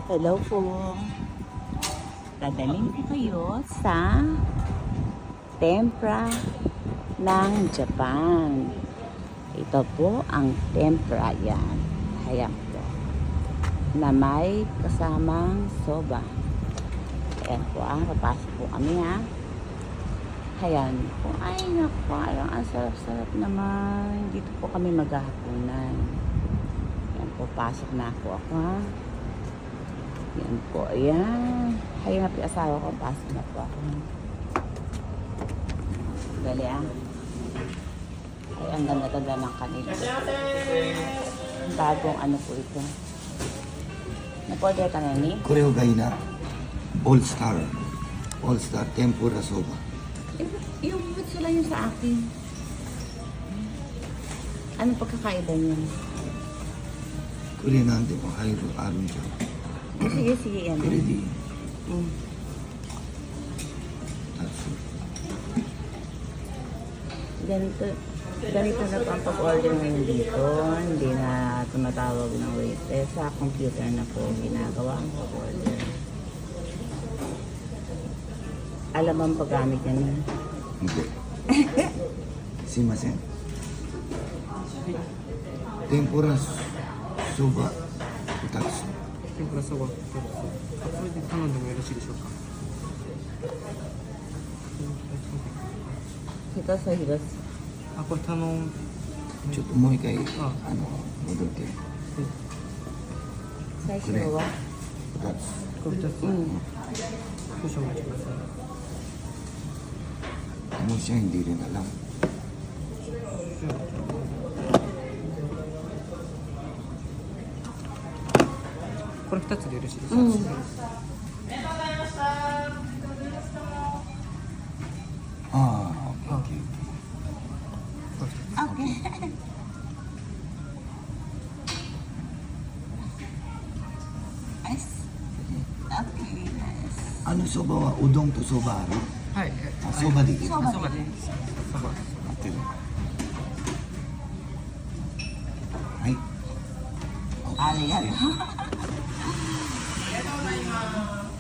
Hello po. Dadalhin ko kayo sa tempra ng Japan. Ito po ang tempra yan. Ayan po. Na may kasamang soba. Ayan po papasok po kami Ayan po. Ay naku, ang sarap-sarap naman. Dito po kami maghahaponan. Ayan po, pasok na po ako Yan po, ayan. Ayan na po yung asawa ko, pasok na po ako. Dali Ay, ang ganda-ganda ng kanila. Bagong ano po ito. Naporder ka na ni? これをがいいな。オールスター。オールスター天ぷらそば。 Yung butso lang yun sa akin. Ano pagkakaiba niya? これなんでも入るあるんじゃん。 Sige, sige yan. これでいい。 Ganito na po ang pag-order ngayon dito. Hindi na tumatawag ng waitress. Sa computer na po ginagawa ang pag-order. Alam ang paggamit niya na. すいません。天ぷらそば2つ。 天ぷらそば2つ。それで頼んでもよろしいでしょうか。 Ito sa higas. あ、これ頼ん。ちょっともう一回あ戻って。 Sa isiwa. 2つ。これ2つ。少々お待ちください。 もう社員で入れなら。 これ2つでよろしいですか。ああ、オッケー。 Okay. Okay, nice. あのそばはうどんとそばある。はい。あ、そばでいい。そばそばで。そば。合ってる。はい。 Arigato.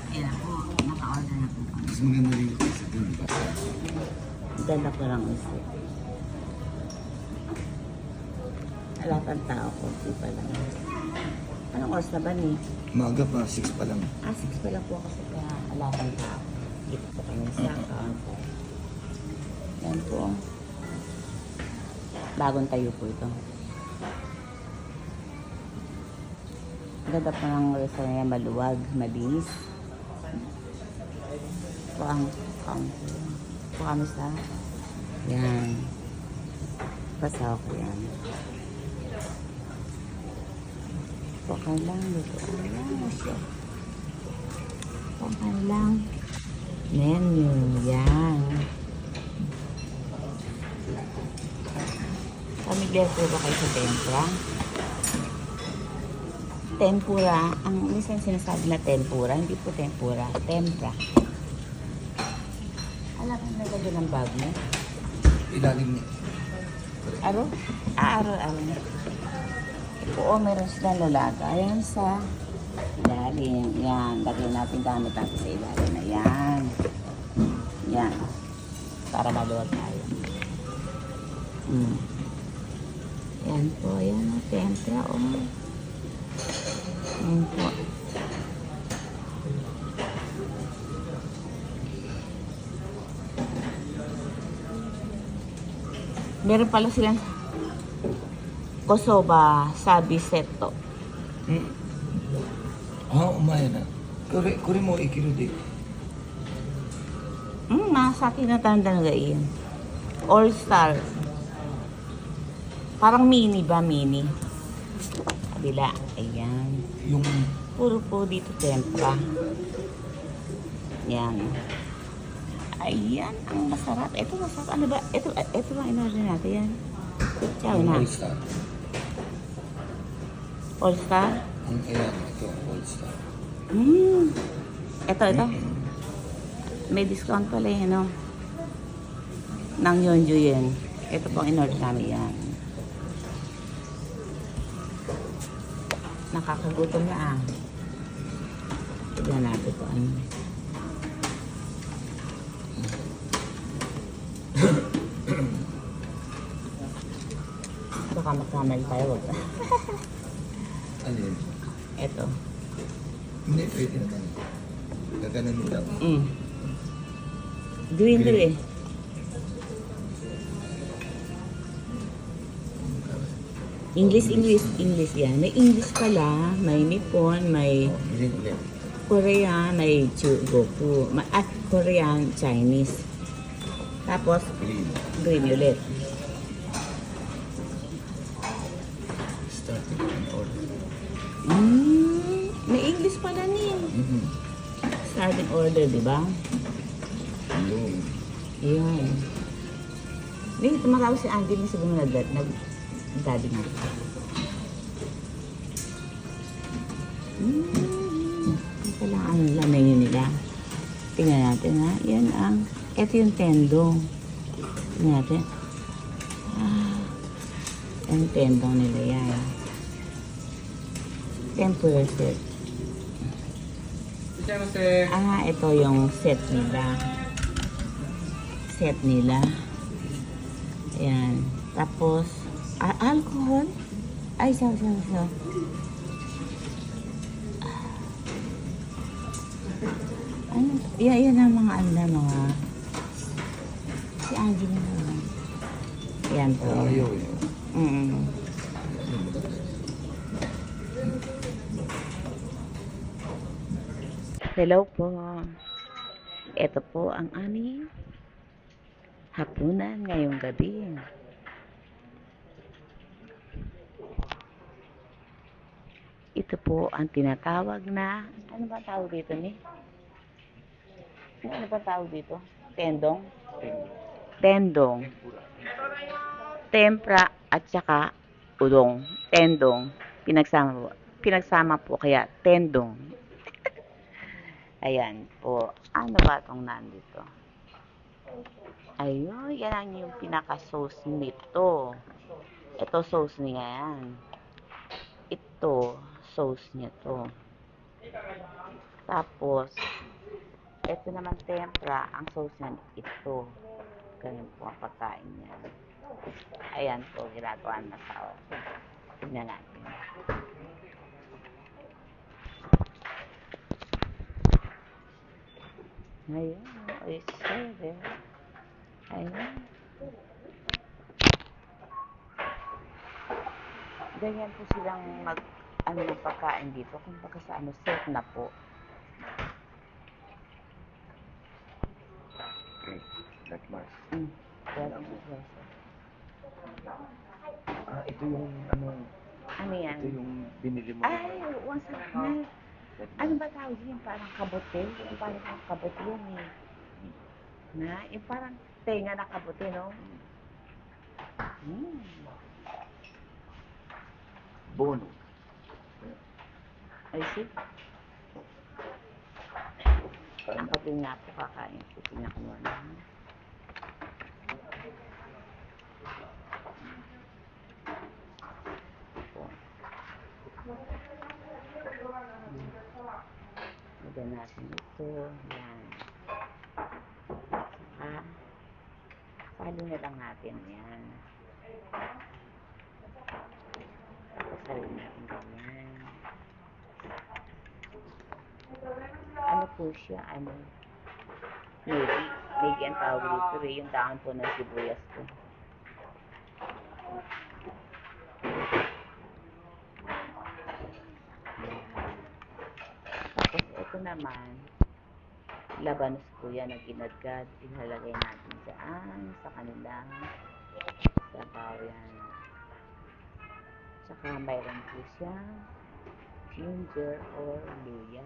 Yan po, naka-order na po kami. Mas maganda rin ito sa dun, diba? Ganda ko lang isip. Wala pang tao ko, di pa lang. Anong oras na ba ni? Maaga pa, 6 pa lang. 6 pa lang po kasi kaya wala pang tao. Dito po kami sa counter. Yan po. Bagong tayo po ito. Ganda po ng restaurant niya, maluwag, malinis. Po ang counter. Po kami sa yan. Pasaw ko yan. Po ka lang, luto ka lang siya. Po ka lang. Menu, yan. Pamilyar po ba kayo sa tempura? Tempura, ang minsan sinasabi na tempura, hindi po tempura, tempra. Alam mo na ganda ng bag mo? Ilalim niya. Aro? Aro. Oo, meron silang lalaga. Ayan sa ilalim. Yan, lagyan natin gamit natin sa ilalim na yan. Yan. Para maluwag tayo. Yan po, yan o, tempra o. Yan po. Meron pala silang kosoba sabi seto. あ、うまいな。これもいけるで。 Nasa akin na tanda na gayon. All star. Parang mini ba? Mini. Kabila. Ayan. Yung Puro po dito tempra. Yan. Ayan. Ang masarap. Ito masarap. Ano ba? Ito lang in-order natin yan. Ciao na. all-star. All star? Ayan, ito, all-star. Ito. May discount pala yun, no? Nang Yonju yun. Ito pong in-order namin yan. Nakakagutom na Tingnan natin kung ano. Baka magkamali tayo. Wag. Ano yun? Ito. Hindi, pwede naman. Gaganan mo lang. Dwindle eh. English yan. May English pala, may Nippon, may Bilhin ulit. Korean, may Goku, Korean, Chinese. Tapos, Bilhin. green ulit. Starting and order. May English pala niya. Mm-hmm. Starting order, di ba? Yung. Yun. Hindi, tumatawag si Andy na siguro nag-daddy nga. Ito pala ang menu nila. Tingnan natin ha. Yan ang, ito yung tendong. Tingnan natin. Yung tendong nila yan. Tempura set. Ito yung set nila. Set nila. Ayan. Tapos, alcohol. Ay, saw. Ano? Yan ang mga mga si Angie na naman. Yan po. Ayaw eh. Hello po. Ito po ang aming hapunan ngayong gabi. Ito po ang tinatawag na, ano ba tawag dito ni? Ano ba tawag dito? Tendong? Tendong. Tempra at saka udong. Tendong. Pinagsama po kaya tendong. Ayan po. Ano ba itong nandito? Ayun, yan ang yung pinaka-sauce nito. Ito sauce niya yan. Ito, sauce niya to. Tapos, ito naman tempra, ang sauce niya ito. Ganyan po ang pagkain niya. Ayan po, ginagawa na sa tignan natin. Ayun, oyster. Ayun. Ganyan po silang ng pagkain dito. Kung baka sa set na po. Okay, that much. Ito yung Ano yan? ito yung binili mo. Ay, once na. Ano ba tawag yun? Parang kabote? Yung parang kabote yun eh. Yung parang tenga na kabote, no? Bono. Ay, see? Ang kabote nga po kakain. Tingnan ko muna. Lagyan natin ito. Yan. Saka, palo na lang natin. Yan. Tapos halin natin ganyan. Ano po siya? Ano? Maybe ang tawag dito rin. Yung dahon po ng sibuyas ko. Tapos ito naman, labanos po yan na ginadgad. Ilalagay natin dyan sa kanilang sabaw yan. Tsaka mayroon po siya ginger or luya.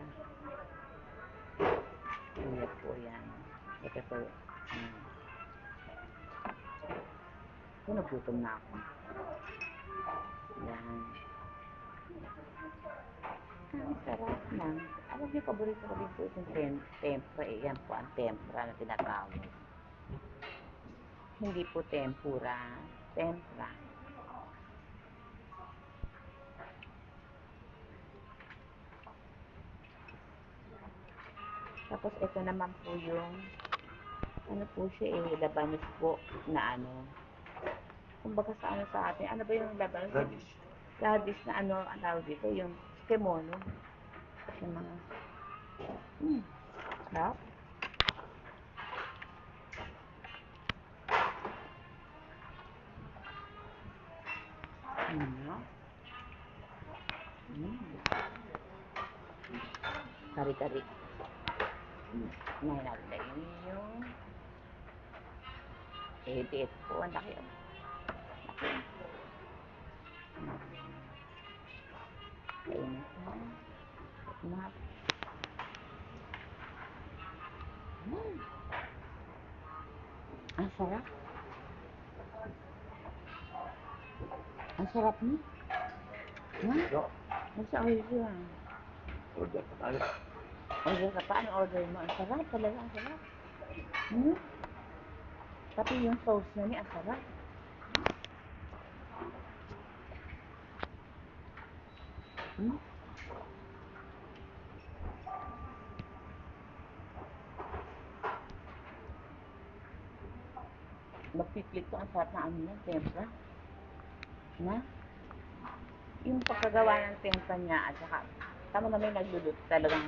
Luya po yan. Ito po. Ito, nagutom na ako. Yan. Ang sarap lang. Alam niyo, paborito ko din po itong tempura. Yan po ang tempura na tinatawag. Hindi po tempura. Tempura. Tapos ito naman po yung, ano po siya eh, labanos po na ano. Kumbaga sa ano sa atin, ano ba yung labanos? Radish. Radish na ano, ang tawag dito, yung kemono. Yung mga, sarap. Mm. Kari-kari. Ngayon natin lagyan yung edit po. Ang laki. Laki. Kainin ko. Map. Ang sarap. Ang sarap niya. So, Nasa oil yan. order pa tayo. Order ka pa. Ano order mo? Ang sarap talaga. Ang sarap. Pati yung sauce na niya. Ang sarap. Magpiplit ko. Ang sarap na ano yan. Tempra. Na? Yung pagkagawa ng tempra niya at saka tama na may nagluluto talagang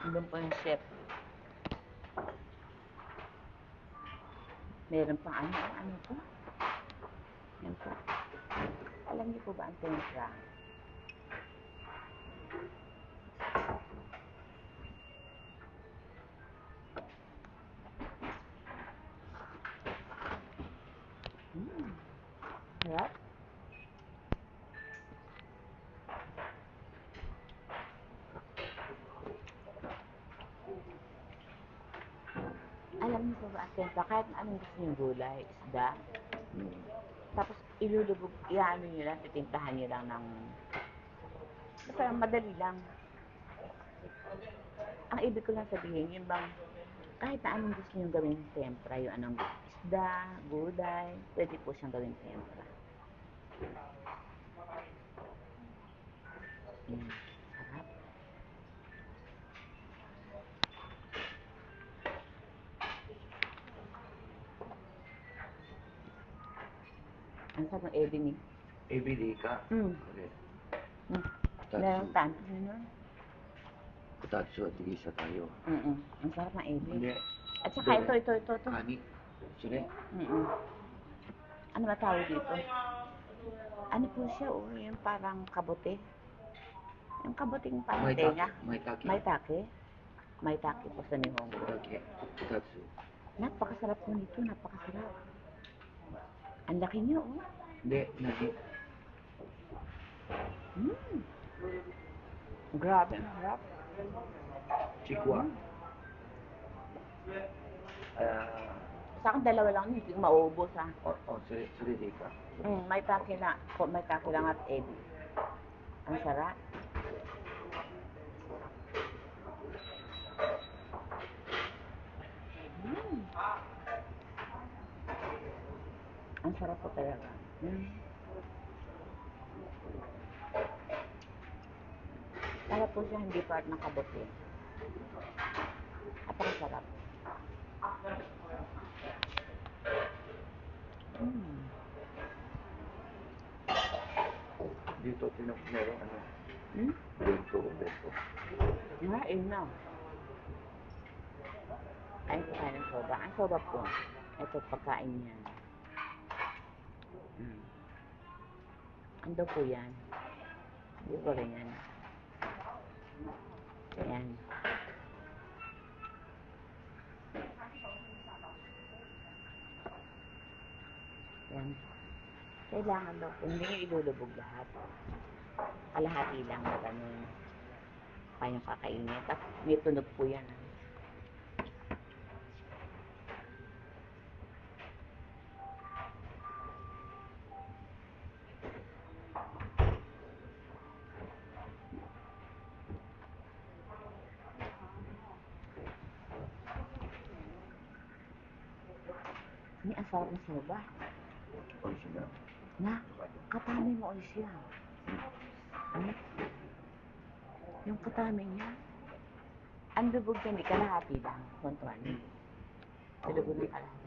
doon po yung chef. Meron pang ano po? Yan po. Alam niyo po ba ang tempra? Sarap. Alam niyo po ba ang tempra? Kahit anong gusto niyong gulay, isda. Tapos ilulubog, iano niyo lang, titimplahan niyo lang ng basta madali lang. Ang ibig ko lang sabihin, yung bang kahit na anong gusto niyong gawin tempra, yung anong isda, gulay, pwede po siyang gawin tempra. Sarap. Ang sarap ng ebony. ABD ka. Correct. Meron tanto nun. Kutatsu at tigisa tayo. Ang sarap ng ebony. Hindi. At saka ito. Kani. Sure. Ano matawag dito? Ano po siya, yung parang kabote. Yung kaboting parang tenga. Maitake. Maitake po sa Nihongo. Okay. Kutatsu. Napakasarap po nito, napakasarap. Ang laki niyo, oh. Hindi. Nagi. Grabe, ang sarap. Chikwa. Sa akin, dalawa lang yun, hindi ko maubos, ha. Sure ka. May take lang at egg. Ang sarap. Ang sarap po talaga. Para po siya hindi part ng kabote. Napakasarap. Dito, meron ano. Bento. Na. Ay, pagkain ng soba. Ang soba po. Ito, pagkain niya. Ano po yan? Hindi ko ganyan. Ayan. Ayan. Kailangan daw po, hindi nyo ilulubog lahat. Kalahati lang na ganun. Kayong kakainin. Tapos may tunog po yan. Ni ang sarap na soba. Original. Na, katami mo ulit siya. Ano? Yung katami niya. Ang lubog niya, hindi kalahati lang. Kontuan. Lubog ng kalahati.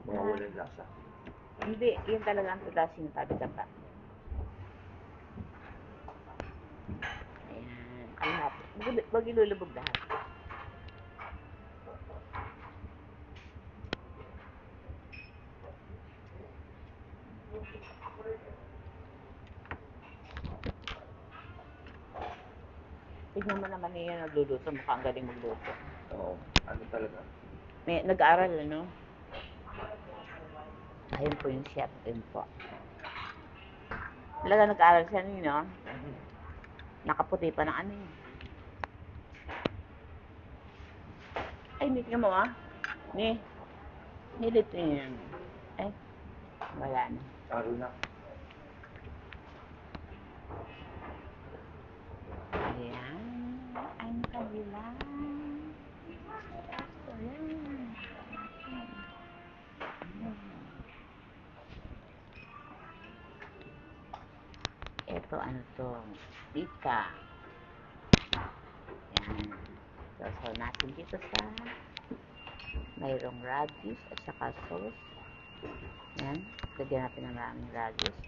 Mga walang lasa. Hindi, yun talaga ang tulas yung tabi-taba. Ayan, kalahati. Wag ilulubog lahat. Tignan mo naman niya nagluluto, mukhang galing magluto. Oo. Ano talaga? May nag-aaral, ano? Ayun po yung chef, yun po. Talaga nag-aaral siya no? Nakaputi pa ng ano yun. Ay, tingnan mo ah. Nilit niya yan. Ay, wala na. Araw na. Ayan, ang kabila. Ayan. Ito, ano to? Pika. Ayan. So, natin dito sa mayroong radish at saka sauce. Ayan. Lagyan natin ng maraming radish.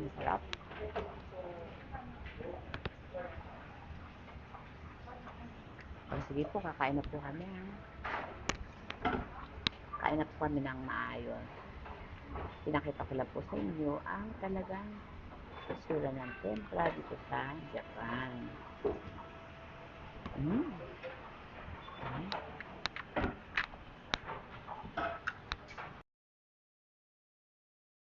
Masarap. O, sige po, kakain na po kami. Kain na po kami ng maayos. Pinakita ko lang po sa inyo ang talagang itsura ng tempura dito sa Japan.